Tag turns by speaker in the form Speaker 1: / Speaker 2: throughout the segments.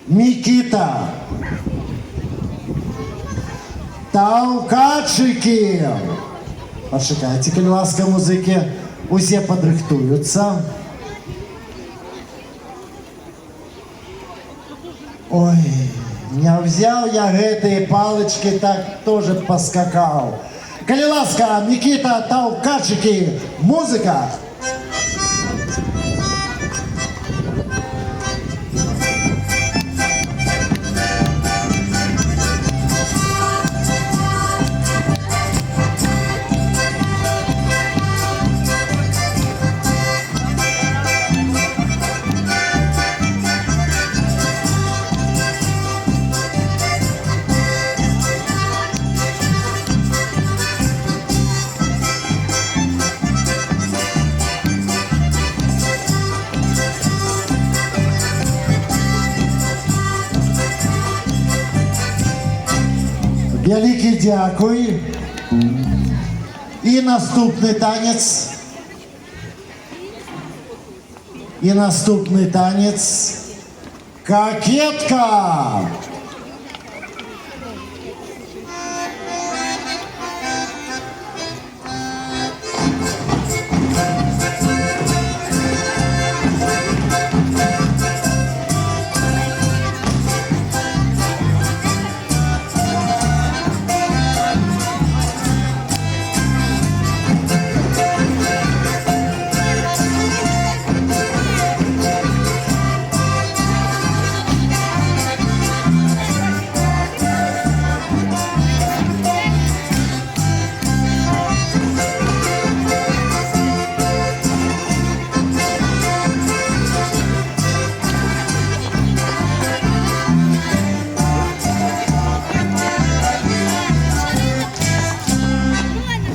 Speaker 1: Микита. Толкачики. Почекайте, будь ласка, музики. Усі подрихтуються. Ой, не взял я этой палочки, так тоже поскакал. Коли ласка, Микита, толкачики, музыка. Великий дякую. І наступний танець. І наступний танець. Кокетка.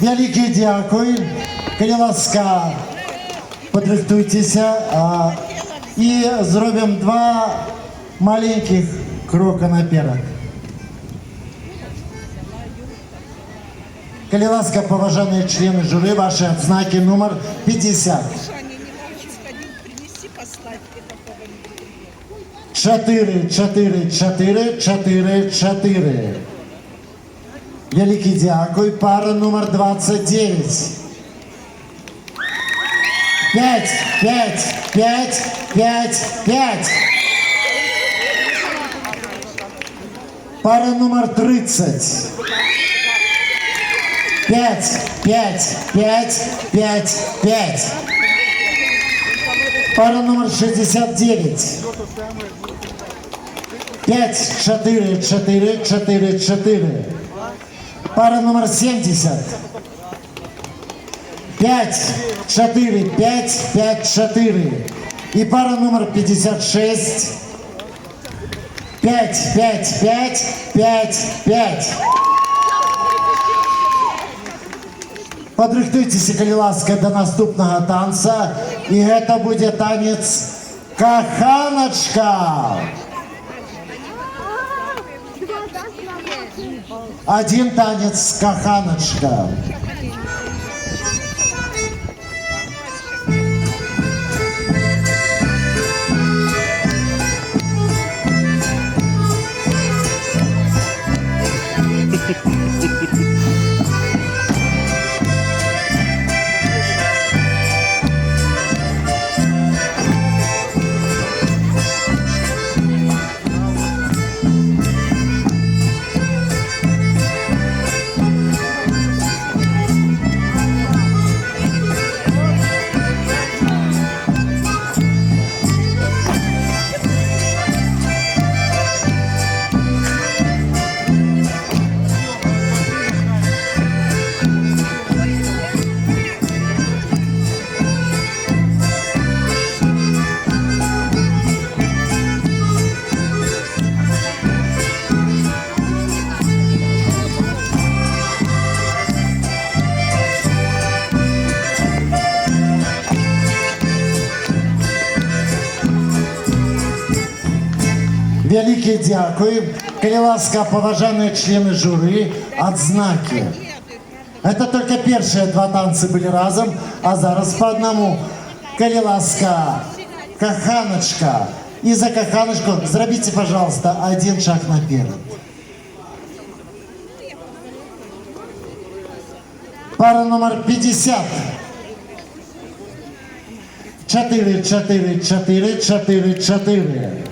Speaker 1: Великий дякую. Коли ласка, подрихтуйтеся і зробимо два маленьких крока наперед. Коли ласка, поважані члени журі, ваші відзнаки номер 50. 4, 4, 4, 4, 4. Великий дякую. Пара номер 29. 5, 5, 5, 5, 5. Пара номер 30. 5, 5, 5, 5, 5. Пара номер 69. 5, 4, 4, 4, 4. Пара номер 70. 5, 4, 5, 5, 4. И пара номер 56. 5, 5, 5, 5, 5. Подрихтуйтесь, коли ласка, до наступного танца. И это будет танец «Коханочка». Один танец «Коханочка». Велике дякую. Коли ласка, поважаные члены жюри, отзнаки. Это только первые два танцы были разом, а зараз по одному. Коли ласка, «Коханочка» И за каханочку зробите, пожалуйста, один шаг наперед. Пара номер 50. 4, 4, 4, 4, 4.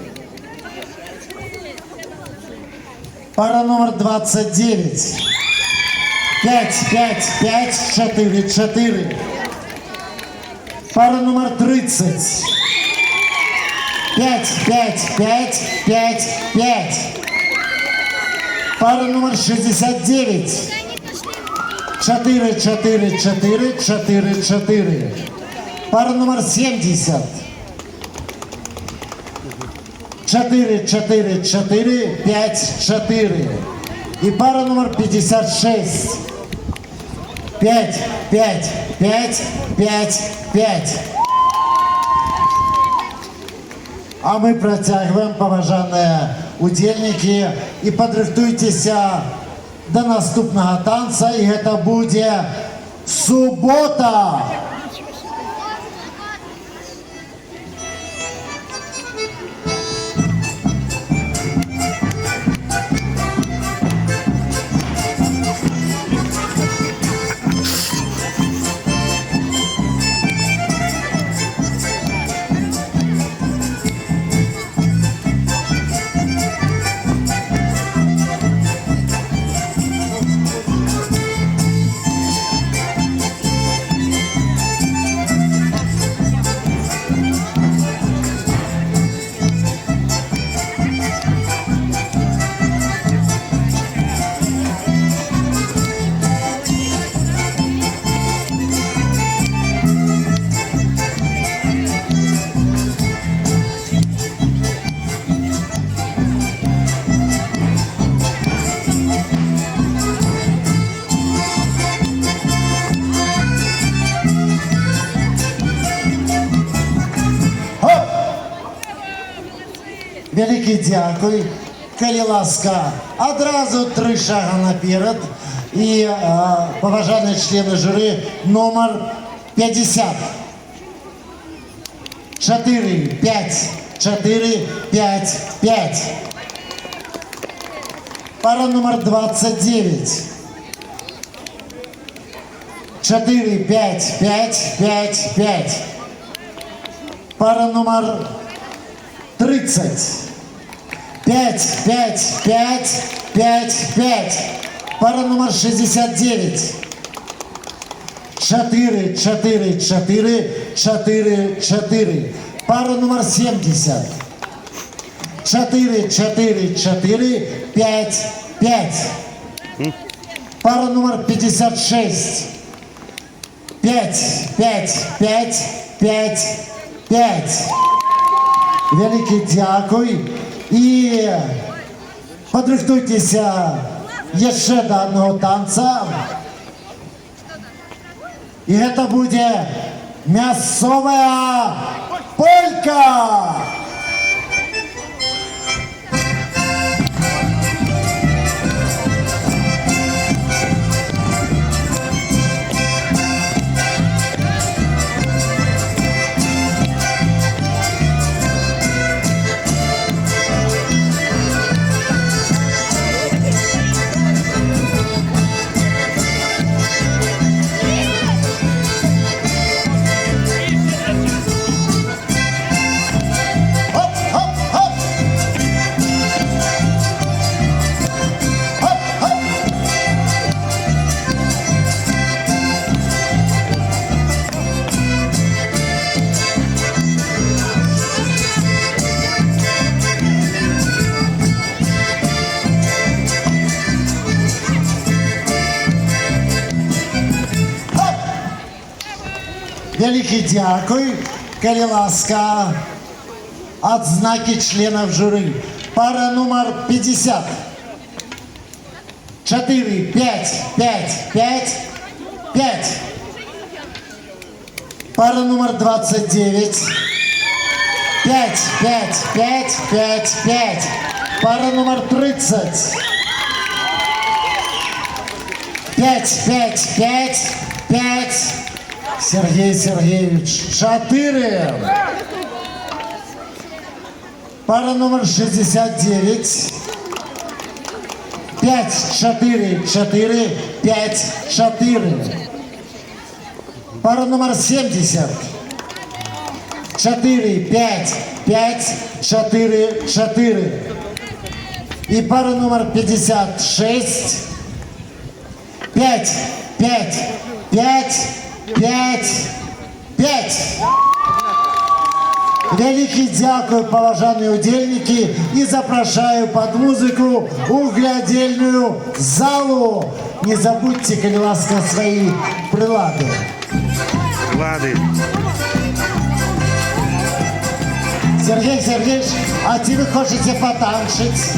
Speaker 1: Пара номер 29. 5, 5, 5, 4, 4. Пара номер 30. 5, 5, 5, 5, 5. Пара номер 69. 4, 4, 4, 4, 4. Пара номер 70. 4, 4, 4, 5, 4. И пара номер 56. 5, 5, 5, 5, 5. А мы протягиваем, поважанные удельники, и подрыхтуйтеся до наступного танца, и это будет суббота. Великий дякую. Коли ласка, одразу 3 шага наперед. І поважані члени журі, номер 50. 4, 5, 4, 5, 5. Пара номер 29. 4, 5, 5, 5, 5. Пара номер 30. 5, 5, 5, 5, 5. Пара номер 69. 4, 4, 4, 4, 4. Пара номер 70. 4, 4, 4, 5, 5. Пара номер 56. 5, 5, 5, 5, 5. Великий дякую. І подрихтуйтеся ще до одного танця. І це буде м'ясова полька. Великий дякую, коли ласка, отзнаки членов жюри. Пара номер 50. 4, 5, 5, 5, 5. Пара номер 29. 5, 5, 5, 5, 5. Пара номер 30. 5, 5, 5, 5. Сергей Сергеевич. 4. Пара номер 69. 5-4-4, 5-4. Пара номер 70. 4-5, 5-4-4. И пара номер 56. 5, 5, 5, 5, 5. Великий дякую, поважані удельники, і запрошую под музыку у глядельную залу. Не забудьте, коли ласка, свої прилади.
Speaker 2: Влади.
Speaker 1: Сергей Сергеевич, а ті ви хочете потанчить?